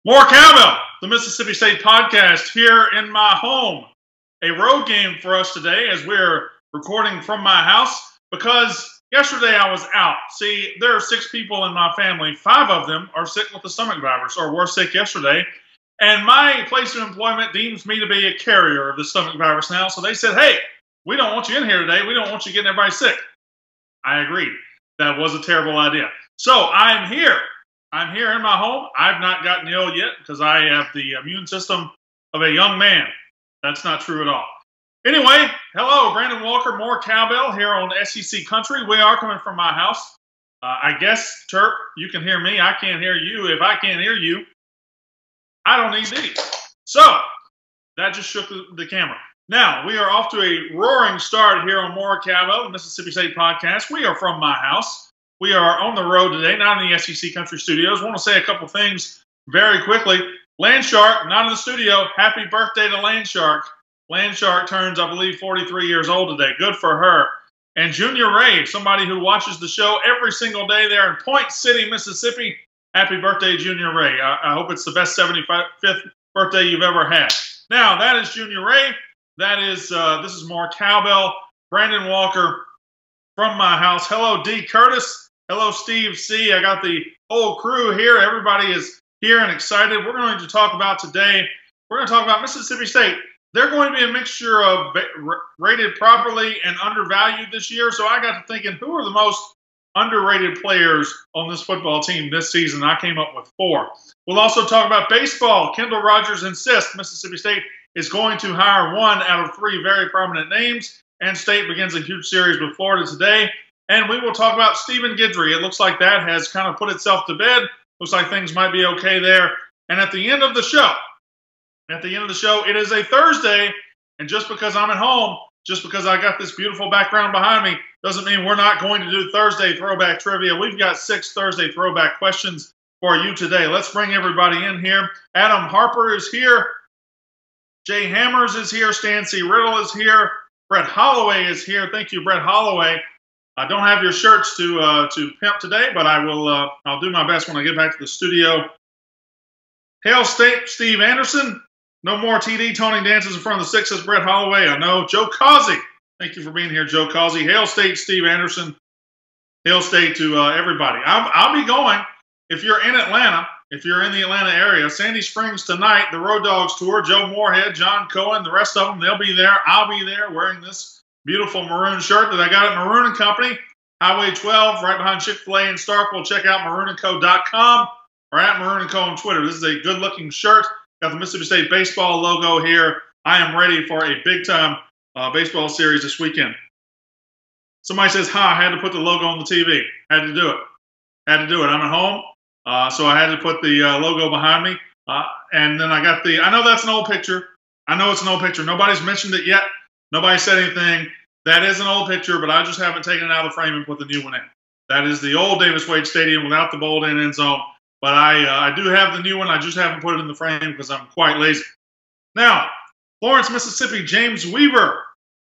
More Cowbell, the Mississippi State podcast here in my home. A road game for us today as we're recording from my house because yesterday I was out. See, there are 6 people in my family. 5 of them are sick with the stomach virus or were sick yesterday. And my place of employment deems me to be a carrier of the stomach virus now. So they said, hey, we don't want you in here today. We don't want you getting everybody sick. I agreed. That was a terrible idea. So I'm here. I'm here in my home. I've not gotten ill yet because I have the immune system of a young man. That's not true at all. Anyway, hello, Brandon Walker, more Cowbell here on SEC Country. We are coming from my house. I guess, Turp, you can hear me. I can't hear you. If I can't hear you, I don't need these. So, that just shook the camera. Now, we are off to a roaring start here on More Cowbell, the Mississippi State podcast. We are from my house. We are on the road today, not in the SEC Country Studios. I want to say a couple things very quickly. Landshark, not in the studio. Happy birthday to Landshark. Landshark turns, I believe, 43 years old today. Good for her. And Junior Ray, somebody who watches the show every single day there in Point City, Mississippi. Happy birthday, Junior Ray. I hope it's the best 75th birthday you've ever had. Now, that is Junior Ray. That is, this is more Cowbell. Brandon Walker from my house. Hello, D. Curtis. Hello, Steve C. I got the whole crew here. Everybody is here and excited. We're going to talk about today, we're going to talk about Mississippi State. They're going to be a mixture of rated properly and undervalued this year. So I got to thinking, who are the most underrated players on this football team this season? I came up with 4. We'll also talk about baseball. Kendall Rogers insists Mississippi State is going to hire 1 out of 3 very prominent names. And State begins a huge series with Florida today. And we will talk about Stephen Guidry. It looks like that has kind of put itself to bed. Looks like things might be okay there. And at the end of the show, it is a Thursday. And just because I'm at home, just because I got this beautiful background behind me, doesn't mean we're not going to do Thursday throwback trivia. We've got 6 Thursday throwback questions for you today. Let's bring everybody in here. Adam Harper is here. Jay Hammers is here. Stancy Riddle is here. Brett Holloway is here. Thank you, Brett Holloway. I don't have your shirts to pimp today, but I will. I'll do my best when I get back to the studio. Hail State, Steve Anderson. No more TD toning dances in front of the 6, says Brett Holloway. I know. Joe Causey. Thank you for being here, Joe Causey. Hail State, Steve Anderson. Hail State to everybody. I'll be going. If you're in Atlanta, if you're in the Atlanta area, Sandy Springs tonight, the Road Dogs tour. Joe Moorhead, John Cohen, the rest of them, they'll be there. I'll be there wearing this beautiful maroon shirt that I got at Maroon & Company, Highway 12, right behind Chick-fil-A in Starkville. Check out maroonandco.com or at Maroon & Co on Twitter. This is a good-looking shirt. Got the Mississippi State baseball logo here. I am ready for a big-time baseball series this weekend. Somebody says, I had to put the logo on the TV. Had to do it. I'm at home, so I had to put the logo behind me. And then I got I know that's an old picture. I know it's an old picture. Nobody's mentioned it yet. Nobody said anything. That is an old picture, but I just haven't taken it out of the frame and put the new one in. That is the old Davis Wade Stadium without the bowled-in end zone. But I do have the new one. I just haven't put it in the frame because I'm quite lazy. Now, Florence, Mississippi, James Weaver.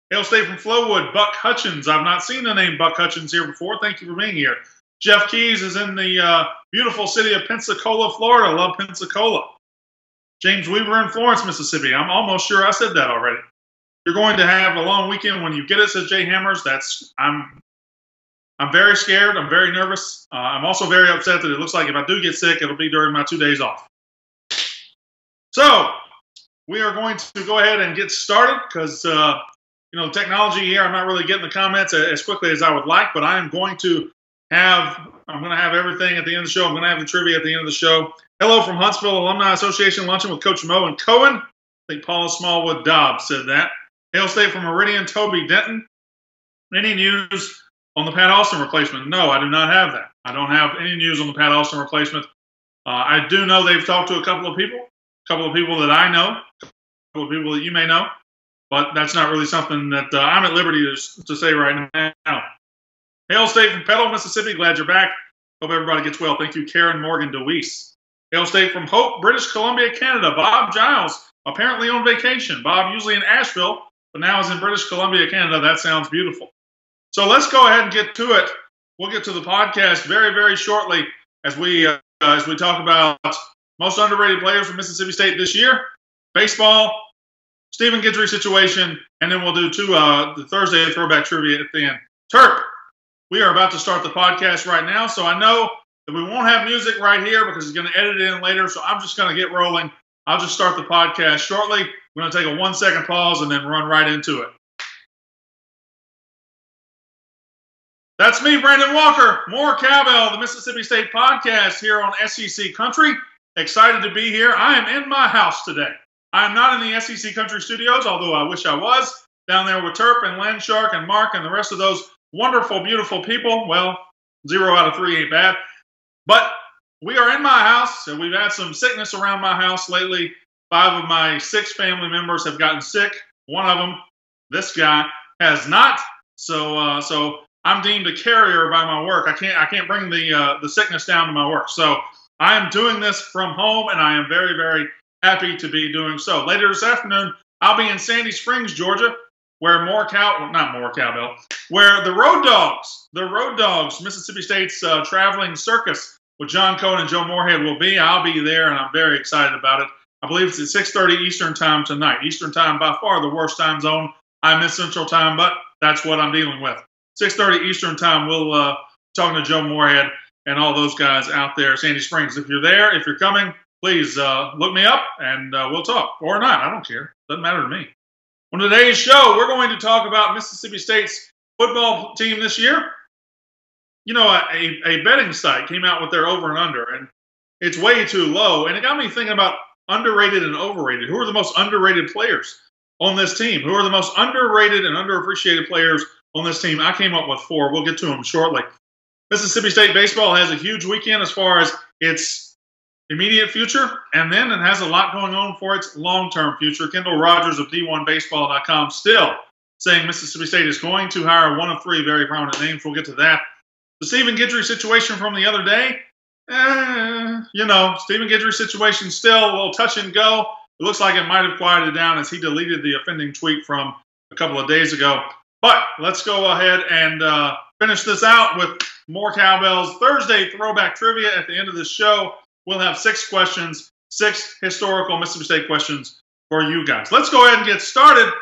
Hail State from Flowood, Buck Hutchins. I've not seen the name Buck Hutchins here before. Thank you for being here. Jeff Keys is in the beautiful city of Pensacola, Florida. Love Pensacola. James Weaver in Florence, Mississippi. I'm almost sure I said that already. You're going to have a long weekend when you get it, says Jay Hammers. I'm very scared. I'm very nervous. I'm also very upset that it looks like if I do get sick, it'll be during my 2 days off. So we are going to go ahead and get started because, technology here, I'm not really getting the comments as quickly as I would like, but I'm going to have everything at the end of the show. I'm going to have the trivia at the end of the show. Hello from Huntsville Alumni Association luncheon with Coach Mo and Cohen. I think Paula Smallwood Dobbs said that. Hail State from Meridian, Toby Denton. Any news on the Pat Austin replacement? No, I do not have that. I don't have any news on the Pat Austin replacement. I do know they've talked to a couple of people that I know, a couple of people that you may know, but that's not really something that I'm at liberty to say right now. Hail State from Petal, Mississippi. Glad you're back. Hope everybody gets well. Thank you, Karen Morgan DeWeese. Hail State from Hope, British Columbia, Canada. Bob Giles, apparently on vacation. Bob usually in Asheville, but now is in British Columbia, Canada. That sounds beautiful. So let's go ahead and get to it. We'll get to the podcast very, very shortly as we talk about most underrated players from Mississippi State this year, baseball, Stephen Guidry situation, and then we'll do the Thursday throwback trivia at the end. Terp, we are about to start the podcast right now, so I know that we won't have music right here because he's going to edit it in later, so I'm just going to get rolling. I'll just start the podcast shortly. We're going to take a 1-second pause and then run right into it. That's me, Brandon Walker. More Cowbell, the Mississippi State podcast here on SEC Country. Excited to be here. I am in my house today. I am not in the SEC Country studios, although I wish I was. Down there with Terp and Landshark and Mark and the rest of those wonderful, beautiful people. Well, 0 out of 3 ain't bad. But we are in my house, and we've had some sickness around my house lately. 5 of my 6 family members have gotten sick. One of them, this guy, has not. So I'm deemed a carrier by my work. I can't bring the sickness down to my work. So I am doing this from home, and I am very, very happy to be doing so. Later this afternoon, I'll be in Sandy Springs, Georgia, where where the Road Dogs, Mississippi State's traveling circus with John Cohen and Joe Moorhead will be. I'll be there, and I'm very excited about it. I believe it's at 6:30 Eastern Time tonight. Eastern Time, by far the worst time zone. I miss Central Time, but that's what I'm dealing with. 6:30 Eastern Time, we'll talking to Joe Moorhead and all those guys out there, Sandy Springs. If you're there, if you're coming, please look me up, and we'll talk. Or not, I don't care. Doesn't matter to me. On today's show, we're going to talk about Mississippi State's football team this year. You know, a betting site came out with their over and under, and it's way too low. And it got me thinking about underrated and overrated. Who are the most underrated players on this team? Who are the most underrated and underappreciated players on this team? I came up with 4. We'll get to them shortly. Mississippi State baseball has a huge weekend as far as its immediate future, and then it has a lot going on for its long-term future. Kendall Rogers of D1Baseball.com still saying Mississippi State is going to hire one of 3 very prominent names. We'll get to that. The Stephen Guidry situation from the other day, Stephen Guidry's situation still a little touch and go. It looks like it might have quieted down as he deleted the offending tweet from a couple of days ago. But let's go ahead and finish this out with more Cowbell's Thursday throwback trivia. At the end of this show, we'll have 6 questions, 6 historical Mississippi State questions for you guys. Let's go ahead and get started.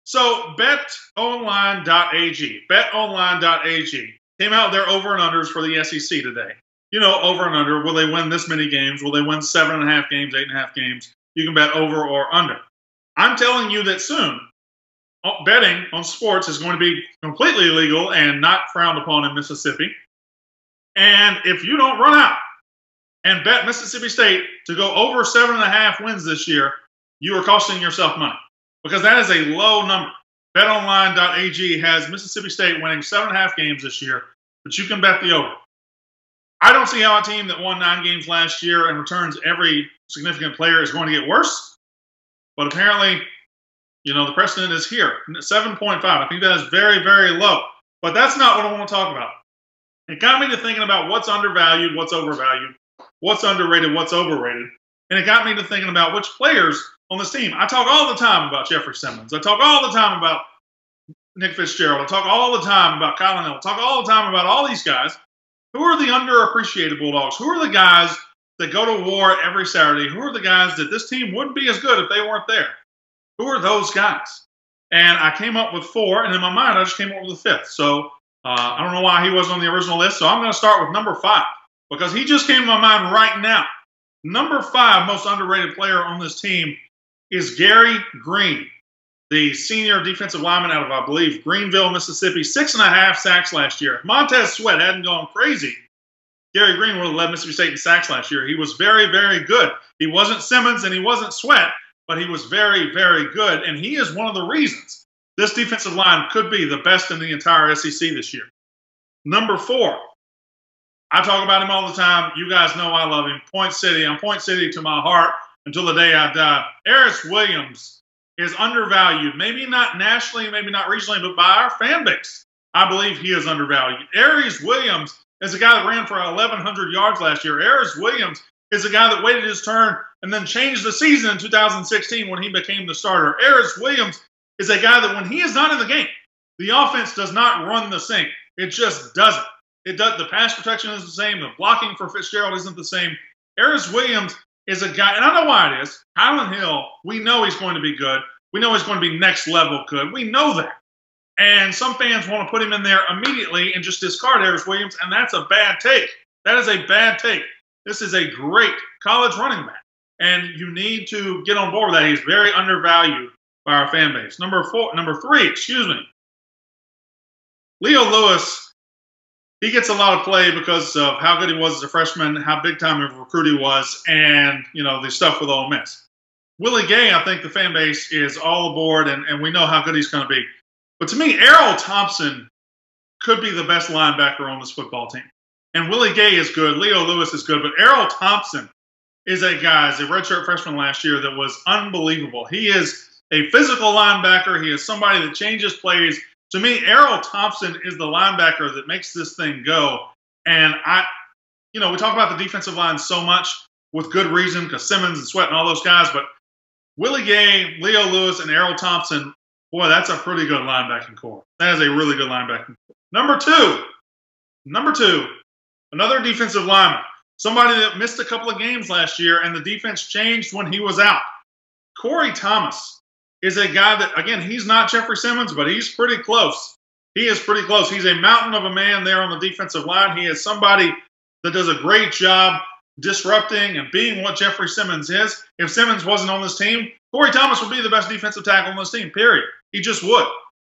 So betonline.ag came out with their over and unders for the SEC today. You know, over and under, will they win this many games? Will they win 7.5 games, 8.5 games? You can bet over or under. I'm telling you that soon, betting on sports is going to be completely illegal and not frowned upon in Mississippi. And if you don't run out and bet Mississippi State to go over 7.5 wins this year, you are costing yourself money because that is a low number. BetOnline.ag has Mississippi State winning 7.5 games this year, but you can bet the over. I don't see how a team that won 9 games last year and returns every significant player is going to get worse. But apparently, the precedent is here. 7.5. I think that is very, very low. But that's not what I want to talk about. It got me to thinking about what's undervalued, what's overvalued, what's underrated, what's overrated. And it got me to thinking about which players on this team. I talk all the time about Jeffrey Simmons. I talk all the time about Nick Fitzgerald. I talk all the time about Colin Hill. I talk all the time about all these guys. Who are the underappreciated Bulldogs? Who are the guys that go to war every Saturday? Who are the guys that this team wouldn't be as good if they weren't there? Who are those guys? And I came up with 4, and in my mind, I just came up with the 5th. So I don't know why he wasn't on the original list. So I'm going to start with number 5 because he just came to my mind right now. Number 5 most underrated player on this team is Gary Green, the senior defensive lineman out of, I believe, Greenville, Mississippi. 6.5 sacks last year. If Montez Sweat hadn't gone crazy, Gary Green would have led Mississippi State in sacks last year. He was very, very good. He wasn't Simmons and he wasn't Sweat, but he was very, very good. And he is one of the reasons this defensive line could be the best in the entire SEC this year. Number 4, I talk about him all the time. You guys know I love him. Point City. I'm Point City to my heart until the day I die. Aris Williams is undervalued. Maybe not nationally, maybe not regionally, but by our fan base. I believe he is undervalued. Aris Williams is a guy that ran for 1,100 yards last year. Aris Williams is a guy that waited his turn and then changed the season in 2016 when he became the starter. Aris Williams is a guy that when he is not in the game, the offense does not run the same. It just doesn't. The pass protection is the same. The blocking for Fitzgerald isn't the same. Harris Williams is a guy, and I know why it is. Highland Hill, we know he's going to be good. We know he's going to be next level good. We know that. And some fans want to put him in there immediately and just discard Harris Williams, and that's a bad take. That is a bad take. This is a great college running back, and you need to get on board with that. He's very undervalued by our fan base. Number three, Leo Lewis. He gets a lot of play because of how good he was as a freshman, how big time of a recruit he was, and the stuff with Ole Miss. Willie Gay, I think the fan base is all aboard, and we know how good he's going to be. But to me, Errol Thompson could be the best linebacker on this football team. And Willie Gay is good. Leo Lewis is good. But Errol Thompson is a guy, as a redshirt freshman last year, that was unbelievable. He is a physical linebacker. He is somebody that changes plays. To me, Errol Thompson is the linebacker that makes this thing go. And we talk about the defensive line so much with good reason because Simmons and Sweat and all those guys. But Willie Gay, Leo Lewis, and Errol Thompson, boy, that's a pretty good linebacking core. That is a really good linebacking core. Number two, another defensive lineman, somebody that missed a couple of games last year, and the defense changed when he was out. Corey Thomas is a guy that, again, he's not Jeffrey Simmons, but he's pretty close. He is pretty close. He's a mountain of a man there on the defensive line. He is somebody that does a great job disrupting and being what Jeffrey Simmons is. If Simmons wasn't on this team, Corey Thomas would be the best defensive tackle on this team, period. He just would.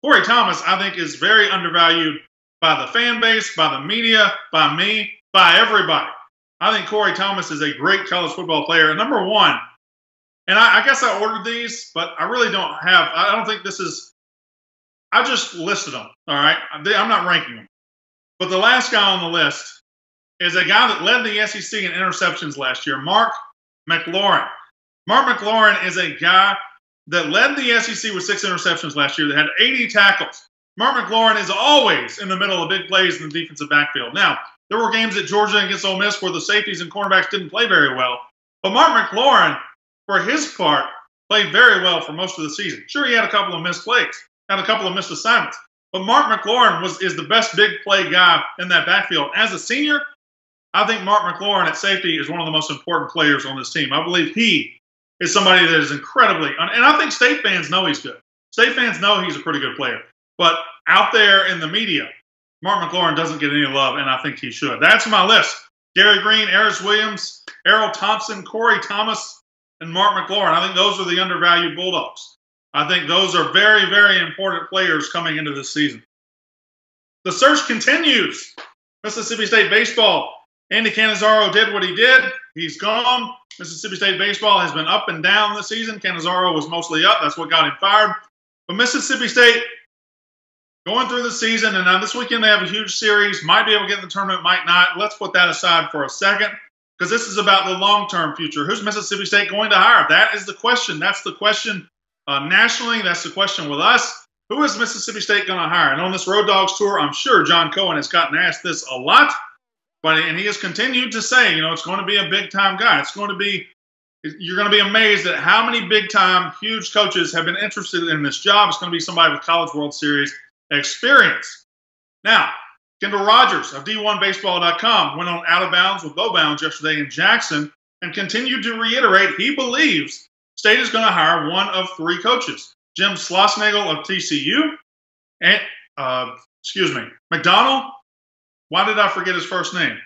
Corey Thomas, I think, is very undervalued by the fan base, by the media, by me, by everybody. I think Corey Thomas is a great college football player. And number one, and I guess I ordered these, but I really I don't think this is, I just listed them, all right? I'm not ranking them. But the last guy on the list is a guy that led the SEC in interceptions last year, Mark McLaurin. Mark McLaurin is a guy that led the SEC with 6 interceptions last year, that had 80 tackles. Mark McLaurin is always in the middle of big plays in the defensive backfield. Now, there were games at Georgia against Ole Miss where the safeties and cornerbacks didn't play very well. But Mark McLaurin, for his part, played very well for most of the season. Sure, he had a couple of missed plays, had a couple of missed assignments. But Mark McLaurin is the best big play guy in that backfield. As a senior, I think Mark McLaurin at safety is one of the most important players on this team. I believe he is somebody that is incredibly, and I think State fans know he's good. State fans know he's a pretty good player. But out there in the media, Mark McLaurin doesn't get any love, and I think he should. That's my list. Gary Green, Harris Williams, Errol Thompson, Corey Thomas, and Mark McLaurin. I think those are the undervalued Bulldogs. I think those are very, very important players coming into this season. The search continues. Mississippi State baseball. Andy Cannizaro did what he did. He's gone. Mississippi State baseball has been up and down this season. Cannizaro was mostly up. That's what got him fired. But Mississippi State going through the season, and now this weekend they have a huge series. Might be able to get in the tournament, might not. Let's put that aside for a second because this is about the long-term future. Who's Mississippi State going to hire? That is the question. That's the question nationally. That's the question with us. Who is Mississippi State going to hire? And on this Road Dogs tour, I'm sure John Cohen has gotten asked this a lot. And he has continued to say, it's going to be a big-time guy. You're going to be amazed at how many big-time, huge coaches have been interested in this job. It's going to be somebody with College World Series experience. Now, Kendall Rogers of D1Baseball.com went on Out of Bounds with Bow Bounds yesterday in Jackson and continued to reiterate he believes State is going to hire one of 3 coaches. Jim Schlossnagle of TCU and, McDonald. Why did I forget his first name?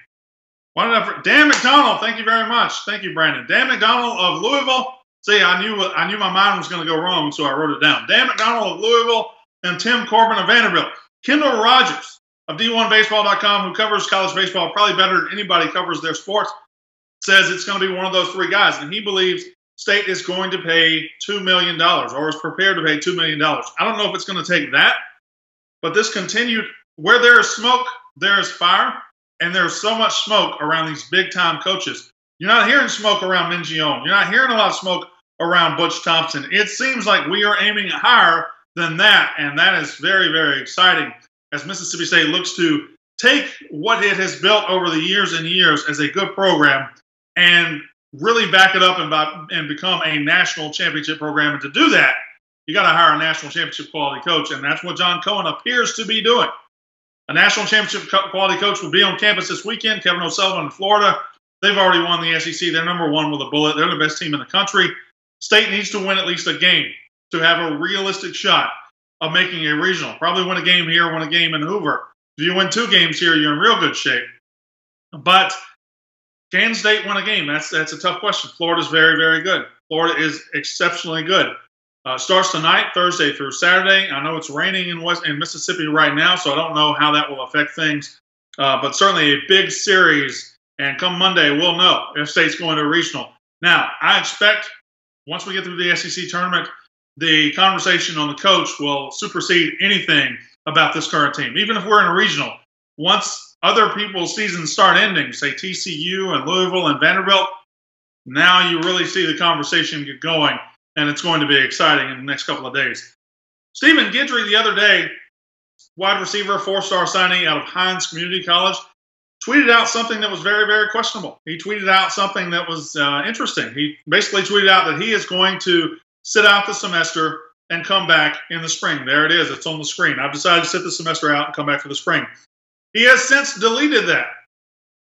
Dan McDonald. Thank you very much. Thank you, Brandon. Dan McDonald of Louisville. See, I knew my mind was going to go wrong, so I wrote it down. Dan McDonald of Louisville and Tim Corbin of Vanderbilt. Kendall Rogers of D1Baseball.com, who covers college baseball probably better than anybody covers their sports, says it's going to be one of those 3 guys, and he believes State is going to pay $2 million or is prepared to pay $2 million. I don't know if it's going to take that, but this continued. Where there is smoke, there is fire, and there's so much smoke around these big-time coaches. You're not hearing smoke around Mingione. You're not hearing a lot of smoke around Butch Thompson. It seems like we are aiming higher than that, and that is very, very exciting as Mississippi State looks to take what it has built over the years and years as a good program and really back it up and become a national championship program. And to do that, you got to hire a national championship quality coach, and that's what John Cohen appears to be doing. A national championship quality coach will be on campus this weekend. Kevin O'Sullivan in Florida They've already won the SEC. They're number one with a bullet. They're the best team in the country. State needs to win at least a game to have a realistic shot of making a regional. Probably win a game here, win a game in Hoover. If you win 2 games here, you're in real good shape. But can State win a game? That's a tough question. Florida's very, very good. Florida is exceptionally good. Starts tonight, Thursday through Saturday. I know it's raining in Mississippi right now, so I don't know how that will affect things. But certainly a big series. And come Monday, we'll know if State's going to a regional. Now, I expect once we get through the SEC tournament, the conversation on the coach will supersede anything about this current team. Even if we're in a regional, once other people's seasons start ending, say TCU and Louisville and Vanderbilt, now you really see the conversation get going, and it's going to be exciting in the next couple of days. Stephen Guidry the other day, wide receiver, 4-star signing out of Hines Community College, tweeted out something that was very, very questionable. He tweeted out something that was interesting. He basically tweeted out that he is going to sit out the semester and come back in the spring. There it is. It's on the screen. I've decided to sit the semester out and come back for the spring. He has since deleted that.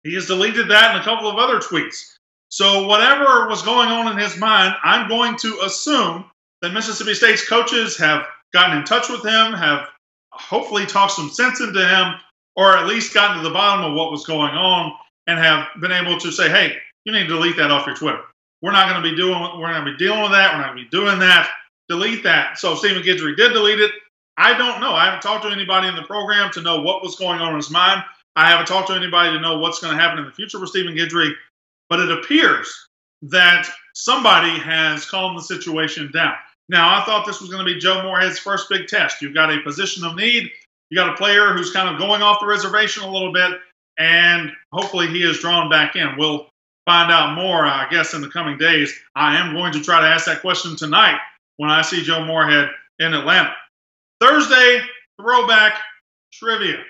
He has deleted that and a couple of other tweets. So whatever was going on in his mind, I'm going to assume that Mississippi State's coaches have gotten in touch with him, have hopefully talked some sense into him, or at least gotten to the bottom of what was going on and have been able to say, hey, you need to delete that off your Twitter. We're not going to be dealing with that. We're not going to be doing that. Delete that. So Stephen Guidry did delete it. I don't know. I haven't talked to anybody in the program to know what was going on in his mind. I haven't talked to anybody to know what's going to happen in the future with Stephen Guidry. But it appears that somebody has calmed the situation down. Now, I thought this was going to be Joe Moorhead's first big test. You've got a position of need. You got a player who's kind of going off the reservation a little bit, and hopefully he is drawn back in. We'll find out more, I guess, in the coming days. I am going to try to ask that question tonight when I see Joe Moorhead in Atlanta. Thursday, throwback trivia.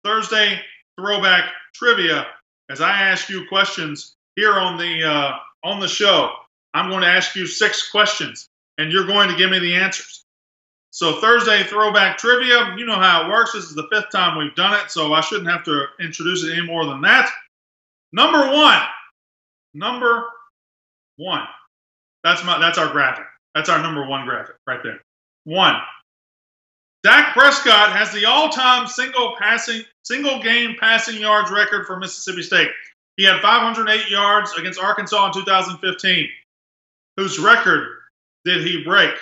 Thursday, throwback trivia. As I ask you questions here on the show, I'm going to ask you 6 questions, and you're going to give me the answers. So Thursday, throwback trivia, you know how it works. This is the 5th time we've done it, so I shouldn't have to introduce it any more than that. Number one. That's our graphic. That's our number 1 graphic right there. 1. Dak Prescott has the all-time single game passing yards record for Mississippi State. He had 508 yards against Arkansas in 2015. Whose record did he break?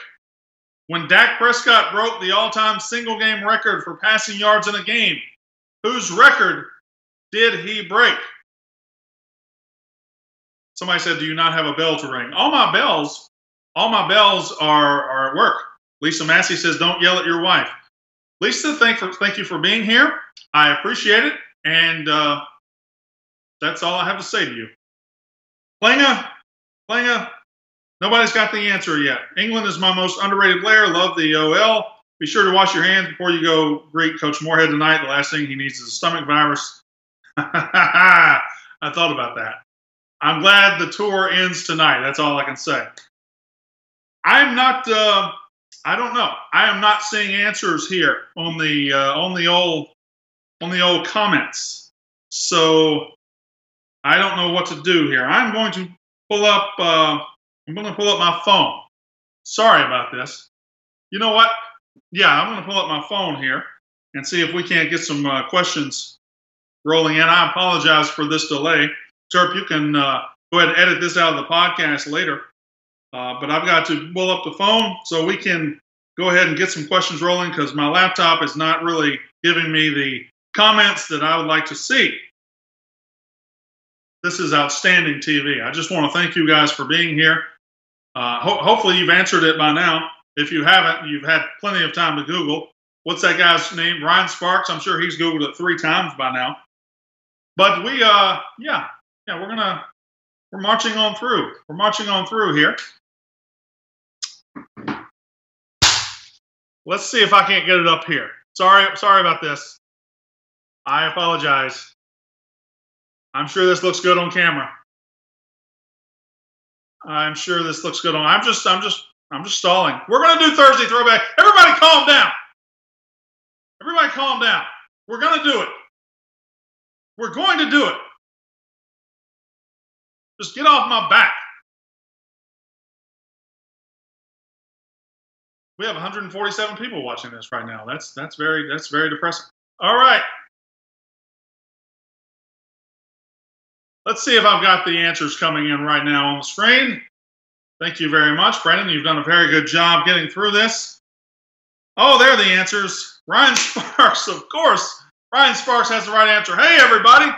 When Dak Prescott broke the all-time single-game record for passing yards in a game, whose record did he break? Somebody said, do you not have a bell to ring? All my bells are at work. Lisa Massey says, don't yell at your wife. Lisa, thank you for being here. I appreciate it. And that's all I have to say to you. Klinga, nobody's got the answer yet. England is my most underrated player. Love the OL. Be sure to wash your hands before you go greet Coach Moorhead tonight. The last thing he needs is a stomach virus. I thought about that. I'm glad the tour ends tonight. That's all I can say. I'm not. I don't know. I am not seeing answers here on the old comments. So I don't know what to do here. I'm going to pull up. I'm going to pull up my phone. Sorry about this. You know what? Yeah, I'm going to pull up my phone here and see if we can't get some questions rolling in. I apologize for this delay. Terp, you can go ahead and edit this out of the podcast later. But I've got to pull up the phone so we can go ahead and get some questions rolling because my laptop is not really giving me the comments that I would like to see. This is outstanding TV. I just want to thank you guys for being here. Hopefully you've answered it by now. If you haven't, you've had plenty of time to Google. What's that guy's name? Ryan Sparks. I'm sure he's Googled it 3 times by now. But we're marching on through. We're marching on through here. Let's see if I can't get it up here. Sorry about this. I apologize. I'm sure this looks good on camera. I'm sure this looks good on. I'm just stalling. We're going to do Thursday throwback. Everybody calm down. Everybody calm down. We're going to do it. We're going to do it. Just get off my back. We have 147 people watching this right now. That's very depressing. All right. Let's see if I've got the answers coming in right now on the screen. Thank you very much, Brendan. You've done a very good job getting through this. Oh, there are the answers. Ryan Sparks, of course. Ryan Sparks has the right answer. Hey, everybody.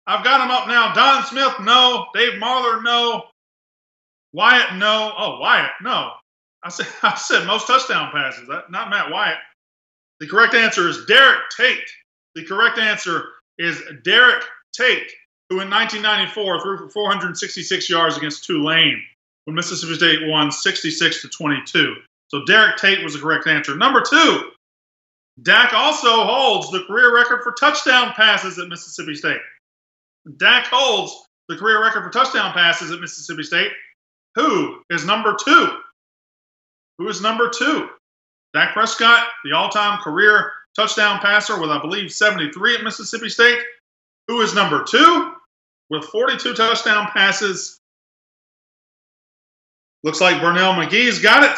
I've got them up now. Don Smith, no. Dave Marler, no. Wyatt, no. Oh, Wyatt, no. I said most touchdown passes, not Matt Wyatt. The correct answer is Derek Tate. The correct answer is Derek Tate, who in 1994 threw for 466 yards against Tulane when Mississippi State won 66-22. So Derek Tate was the correct answer. Number 2, Dak also holds the career record for touchdown passes at Mississippi State. Dak holds the career record for touchdown passes at Mississippi State. Who is number 2? Who is number 2? Dak Prescott, the all-time career touchdown passer with, I believe, 73 at Mississippi State. Who is number 2 with 42 touchdown passes? Looks like Burnell McGee's got it.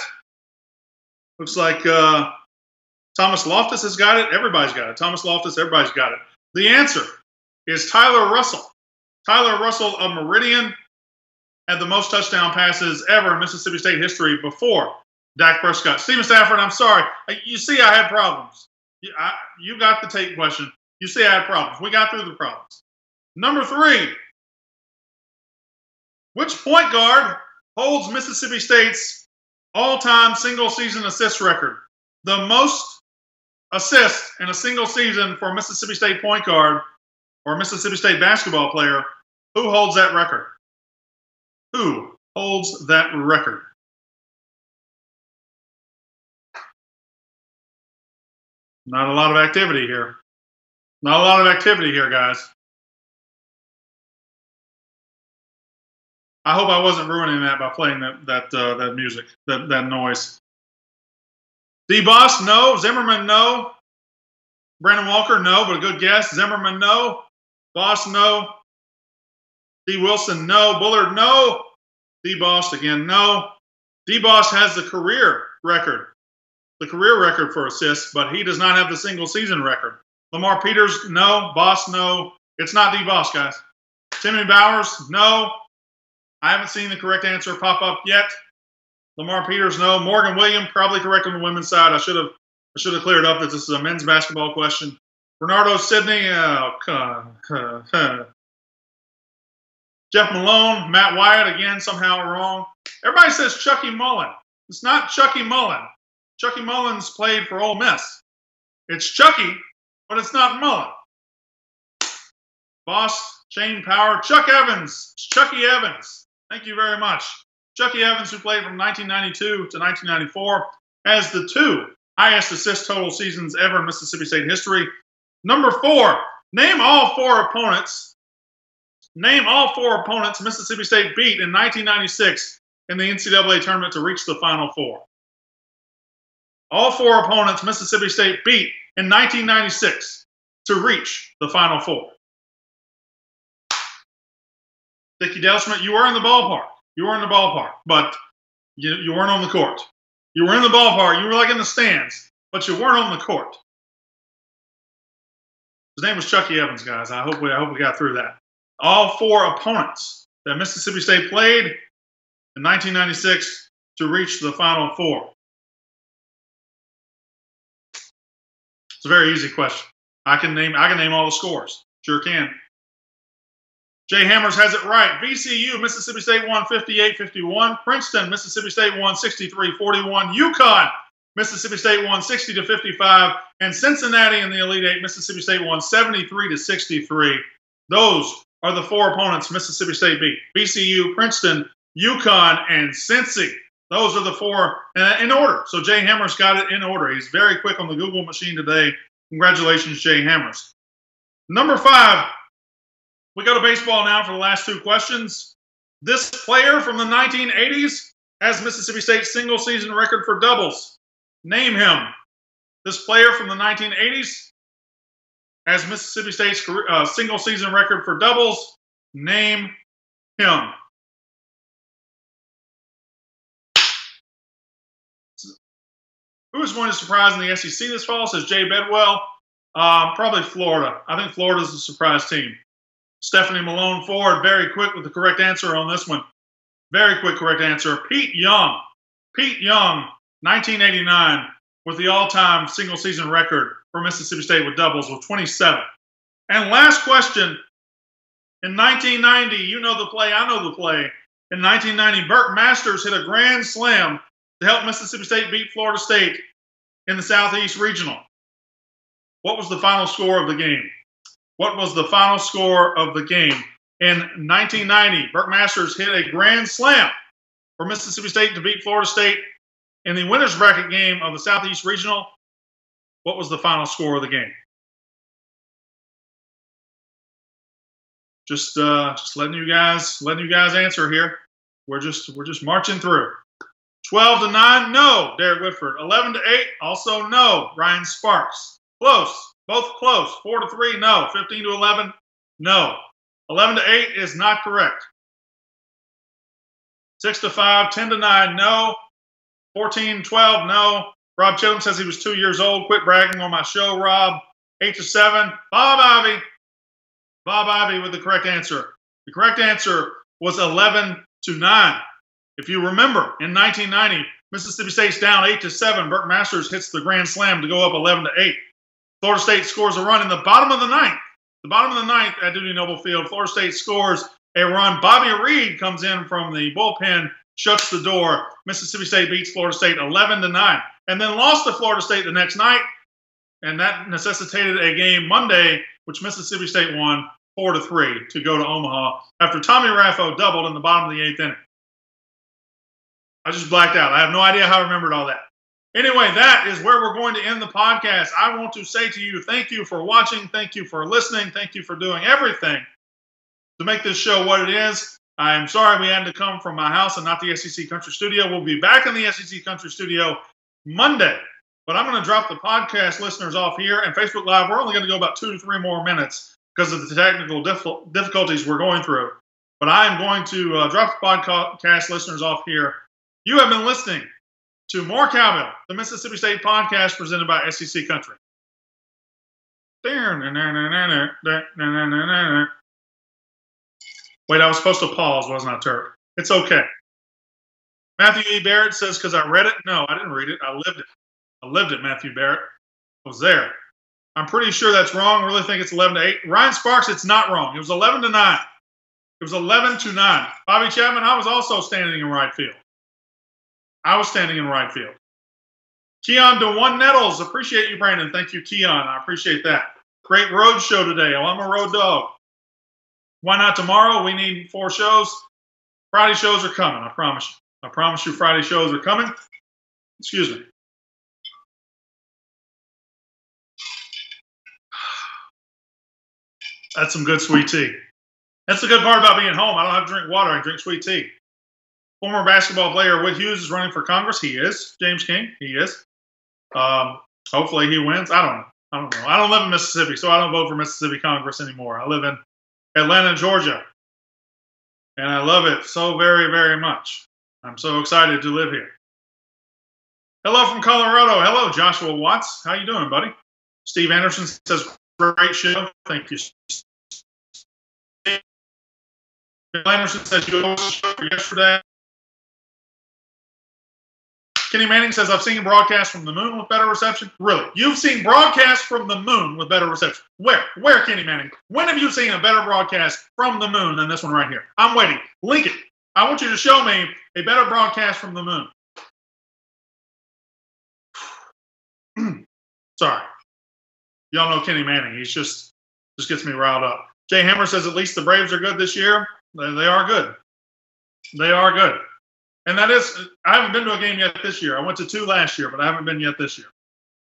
Looks like Thomas Loftus has got it. Everybody's got it. Thomas Loftus, everybody's got it. The answer is Tyler Russell. Tyler Russell of Meridian had the most touchdown passes ever in Mississippi State history before Dak Prescott. Steven Stafford, I'm sorry. You see I had problems. You got the tape question. You see I had problems. We got through the problems. Number 3. Which point guard holds Mississippi State's all-time single-season assist record? The most assists in a single season for a Mississippi State point guard or a Mississippi State basketball player. Who holds that record? Who holds that record? Not a lot of activity here. Not a lot of activity here, guys. I hope I wasn't ruining that by playing that music, that noise. D-Boss, no. Zimmerman, no. Brandon Walker, no, but a good guess. Zimmerman, no. Boss, no. D. Wilson, no. Bullard, no. D-Boss, again, no. D-Boss has the career record for assists, but he does not have the single season record. Lamar Peters, no. Boss, no. It's not D-Boss, guys. Timmy Bowers, no. I haven't seen the correct answer pop up yet. Lamar Peters, no. Morgan Williams, probably correct on the women's side. I should have cleared up that this is a men's basketball question. Bernardo Sidney, Jeff Malone, Matt Wyatt, again, somehow wrong. Everybody says Chucky Mullen. It's not Chucky Mullen. Chucky Mullins played for Ole Miss. It's Chucky, but it's not Mullen. Boss, Shane Power, Chuck Evans. It's Chucky Evans. Thank you very much. Chucky Evans, who played from 1992 to 1994, has the 2 highest assist total seasons ever in Mississippi State history. Number 4, name all 4 opponents. Name all 4 opponents Mississippi State beat in 1996 in the NCAA tournament to reach the Final Four. All 4 opponents Mississippi State beat in 1996 to reach the Final Four. Dickie Delsmith, you were in the ballpark. You were in the ballpark, but you weren't on the court. You were in the ballpark. You were like in the stands, but you weren't on the court. His name was Chucky Evans, guys. I hope we got through that. All 4 opponents that Mississippi State played in 1996 to reach the Final Four. It's a very easy question. I can name all the scores. Sure can. Jay Hammers has it right. VCU, Mississippi State won 58-51. Princeton, Mississippi State won 63-41. UConn, Mississippi State won 60-55. And Cincinnati in the Elite Eight, Mississippi State won 73-63. Those are the 4 opponents Mississippi State beat. VCU, Princeton, UConn, and Cincy. Those are the 4 in order. So Jay Hammers got it in order. He's very quick on the Google machine today. Congratulations, Jay Hammers. Number 5. We go to baseball now for the last 2 questions. This player from the 1980s has Mississippi State's single-season record for doubles. Name him. This player from the 1980s has Mississippi State's single-season record for doubles. Name him. Who is going to surprise in the SEC this fall, says Jay Bedwell. Probably Florida. I think Florida's the surprise team. Stephanie Malone Ford, very quick with the correct answer on this one. Very quick correct answer. Pete Young. Pete Young, 1989, with the all-time single-season record for Mississippi State with doubles with 27. And last question. In 1990, you know the play, I know the play. In 1990, Burke Masters hit a grand slam to help Mississippi State beat Florida State in the Southeast Regional. What was the final score of the game? What was the final score of the game? In 1990, Burke Masters hit a grand slam for Mississippi State to beat Florida State in the winner's bracket game of the Southeast Regional. What was the final score of the game? Just letting you guys answer here. We're just marching through. 12-9, no. Derek Whitford. 11-8, also no. Ryan Sparks. Close. Both close. 4-3, no. 15-11, no. 11-8 is not correct. 6-5, 10-9, no. 14-12, no. Rob Chittum says he was 2 years old. Quit bragging on my show, Rob. 8-7, Bob Ivy. Bob Ivy with the correct answer. The correct answer was 11-9. If you remember, in 1990, Mississippi State's down 8-7. Burke Masters hits the grand slam to go up 11-8. Florida State scores a run in the bottom of the ninth. The bottom of the ninth at Dudy Noble Field. Florida State scores a run. Bobby Reed comes in from the bullpen, shuts the door. Mississippi State beats Florida State 11-9, and then lost to Florida State the next night, and that necessitated a game Monday, which Mississippi State won 4-3 to go to Omaha after Tommy Raffo doubled in the bottom of the eighth inning. I just blacked out. I have no idea how I remembered all that. Anyway, that is where we're going to end the podcast. I want to say to you, thank you for watching. Thank you for listening. Thank you for doing everything to make this show what it is. I'm sorry we had to come from my house and not the SEC Country Studio. We'll be back in the SEC Country Studio Monday. But I'm going to drop the podcast listeners off here. And Facebook Live, we're only going to go about 2 to 3 more minutes because of the technical difficulties we're going through. But I am going to drop the podcast listeners off here. You have been listening to More Cowbell, the Mississippi State podcast presented by SEC Country. Wait, I was supposed to pause, wasn't I, Turk? It's okay. Matthew E. Barrett says, because I read it. No, I didn't read it. I lived it. I lived it, Matthew Barrett. I was there. I'm pretty sure that's wrong. I really think it's 11-8. Ryan Sparks, it's not wrong. It was 11-9. It was 11-9. Bobby Chapman, I was also standing in right field. I was standing in right field. Keon DeOne Nettles. Appreciate you, Brandon. Thank you, Keon. I appreciate that. Great road show today. Oh, I'm a road dog. Why not tomorrow? We need 4 shows. Friday shows are coming, I promise you. I promise you Friday shows are coming. Excuse me. That's some good sweet tea. That's the good part about being home. I don't have to drink water. I can drink sweet tea. Former basketball player Whit Hughes is running for Congress. He is. James King, he is. Hopefully he wins. I don't know. I don't live in Mississippi, so I don't vote for Mississippi Congress anymore. I live in Atlanta, Georgia. And I love it so very, very much. I'm so excited to live here. Hello from Colorado. Hello, Joshua Watts. How you doing, buddy? Steve Anderson says, great show. Thank you. Steve Anderson says, you always show for yesterday. Kenny Manning says, I've seen broadcasts from the moon with better reception. Really? You've seen broadcasts from the moon with better reception? Where? Where, Kenny Manning? When have you seen a better broadcast from the moon than this one right here? I'm waiting. Link it. I want you to show me a better broadcast from the moon. Sorry. Y'all know Kenny Manning. He's just gets me riled up. Jay Hammer says, at least the Braves are good this year. They are good. They are good. And that is, I haven't been to a game yet this year. I went to 2 last year, but I haven't been yet this year.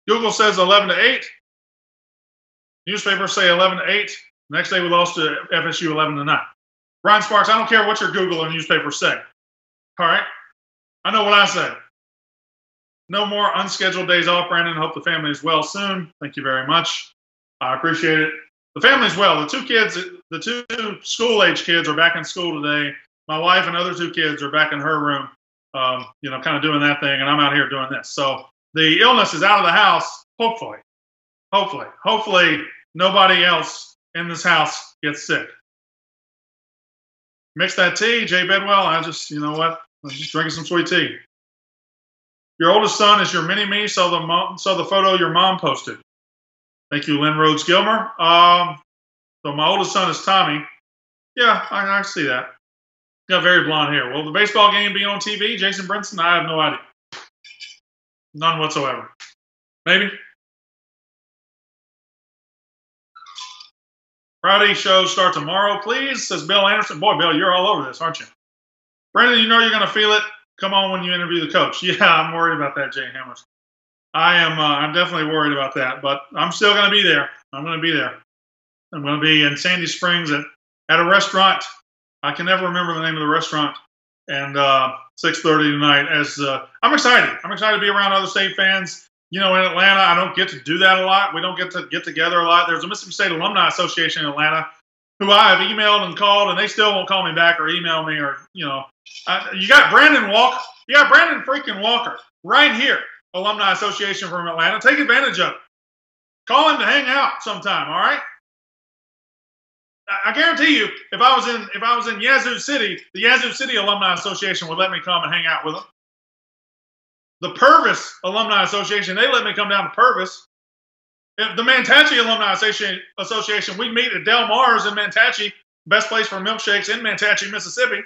Google says 11-8. Newspapers say 11-8. Next day we lost to FSU 11-9. Brian Sparks, I don't care what your Google or newspapers say. All right? I know what I say. No more unscheduled days off, Brandon. Hope the family is well soon. Thank you very much. I appreciate it. The family's well. The two school-age kids are back in school today. My wife and other 2 kids are back in her room, kind of doing that thing, and I'm out here doing this. So the illness is out of the house, hopefully. Hopefully nobody else in this house gets sick. Mix that tea, Jay Bedwell. You know what? I'm just drinking some sweet tea. Your oldest son is your mini-me, saw the photo your mom posted. Thank you, Lynn Rhodes Gilmer. So my oldest son is Tommy. Yeah, I see that. Got very blonde hair. Will the baseball game be on TV, Jason Brinson? I have no idea. None whatsoever. Maybe. Friday shows start tomorrow, please, says Bill Anderson. Boy, Bill, you're all over this, aren't you? Brandon, you know you're going to feel it. Come on when you interview the coach. Yeah, I'm worried about that, Jay Hammers. I'm definitely worried about that, but I'm still going to be there. I'm going to be there. I'm going to be in Sandy Springs at a restaurant. I can never remember the name of the restaurant. And 6:30 tonight. I'm excited. I'm excited to be around other state fans. You know, in Atlanta, I don't get to do that a lot. We don't get to get together a lot. There's a Mississippi State Alumni Association in Atlanta who I have emailed and called, and they still won't call me back or email me or, you know. You got Brandon Walker. You got Brandon freaking Walker right here, Alumni Association from Atlanta. Take advantage of it. Call him to hang out sometime, all right? I guarantee you, if I was in Yazoo City, the Yazoo City Alumni Association would let me come and hang out with them. The Purvis Alumni Association, they let me come down to Purvis. If the Manatee Alumni Association, we meet at Del Mar's in Manatee, best place for milkshakes in Manatee, Mississippi.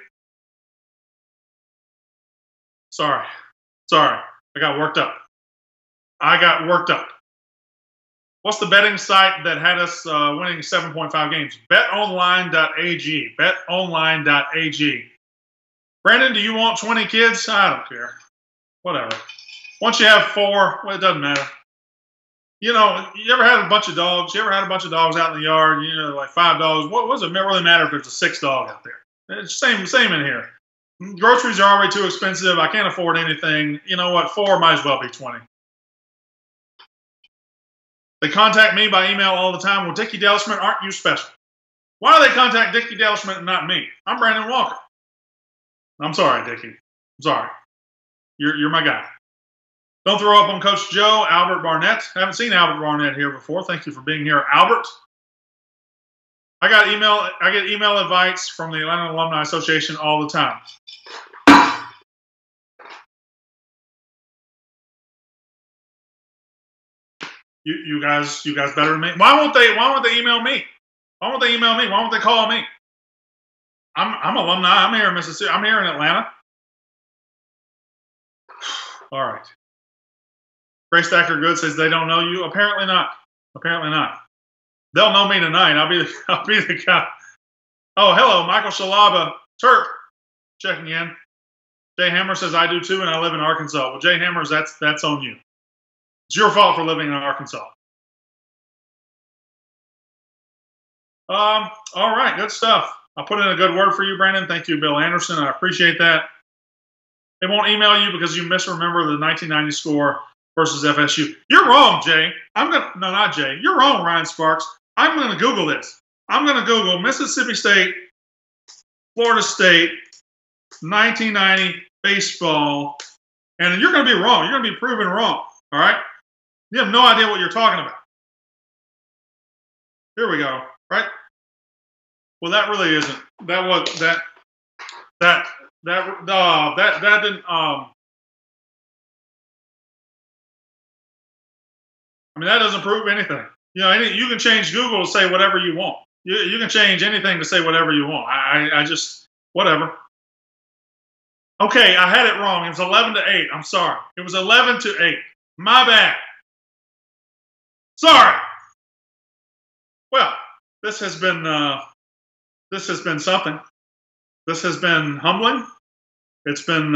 Sorry. I got worked up. What's the betting site that had us winning 7.5 games? BetOnline.ag. BetOnline.ag. Brandon, do you want 20 kids? I don't care. Whatever. Once you have 4, well, it doesn't matter. You know, you ever had a bunch of dogs? You ever had a bunch of dogs out in the yard? You know, like 5 dogs. What does it really matter if there's a 6th dog out there? It's same in here. Groceries are already too expensive. I can't afford anything. You know what? 4 might as well be 20. They contact me by email all the time. Well, Dickie Dellschmidt, aren't you special? Why do they contact Dickie Dellschmidt and not me? I'm Brandon Walker. I'm sorry, Dickie. I'm sorry. You're my guy. Don't throw up on Coach Joe. Albert Barnett. I haven't seen Albert Barnett here before. Thank you for being here, Albert. I get email invites from the Atlanta Alumni Association all the time. You guys better than me. Why won't they email me? Why won't they email me? Why won't they call me? I'm alumni. I'm here in Mississippi. I'm here in Atlanta. All right. Grace Stacker Good says they don't know you. Apparently not. Apparently not. They'll know me tonight. I'll be the guy. Oh, hello, Michael Shalaba Turp checking in. Jay Hammer says I do too, and I live in Arkansas. Well, Jay Hammers, that's on you. It's your fault for living in Arkansas. All right, good stuff. I'll put in a good word for you, Brandon. Thank you, Bill Anderson. I appreciate that. They won't email you because you misremember the 1990 score versus FSU. You're wrong, Jay. No, not Jay. You're wrong, Ryan Sparks. I'm going to Google this. I'm going to Google Mississippi State, Florida State, 1990 baseball, and you're going to be wrong. You're going to be proven wrong, all right? You have no idea what you're talking about. Here we go, right? Well, that really isn't. That didn't. I mean, that doesn't prove anything. You know, you can change Google to say whatever you want. You can change anything to say whatever you want. I just, whatever. Okay, I had it wrong. It was 11-8. I'm sorry. It was 11-8. My bad. Sorry. Well, this has been something. This has been humbling. It's been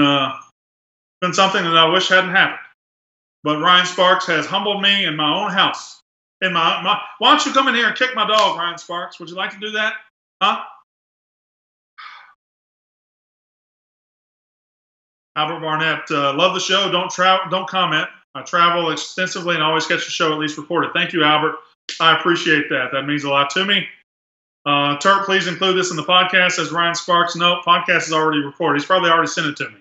something that I wish hadn't happened. But Ryan Sparks has humbled me in my own house. Why don't you come in here and kick my dog, Ryan Sparks? Would you like to do that? Huh? Albert Barnett, love the show. Don't comment. I travel extensively and always catch the show at least recorded. Thank you, Albert. I appreciate that. That means a lot to me. Turk, please include this in the podcast, says Ryan Sparks. No, podcast is already recorded. He's probably already sent it to me.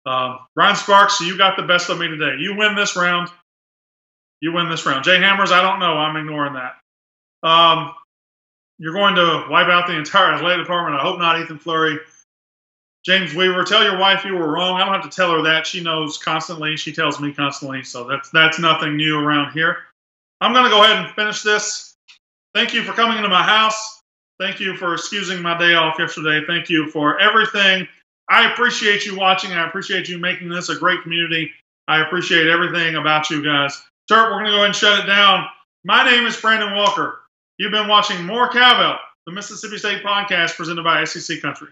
Ryan Sparks, you got the best of me today. You win this round. You win this round. Jay Hammers, I don't know. I'm ignoring that. You're going to wipe out the entire athletic department. I hope not, Ethan Fleury. James Weaver, tell your wife you were wrong. I don't have to tell her that. She knows constantly. She tells me constantly. So that's nothing new around here. I'm going to go ahead and finish this. Thank you for coming into my house. Thank you for excusing my day off yesterday. Thank you for everything. I appreciate you watching. I appreciate you making this a great community. I appreciate everything about you guys. Turp, we're going to go ahead and shut it down. My name is Brandon Walker. You've been watching more Cowbell, the Mississippi State podcast presented by SEC Country.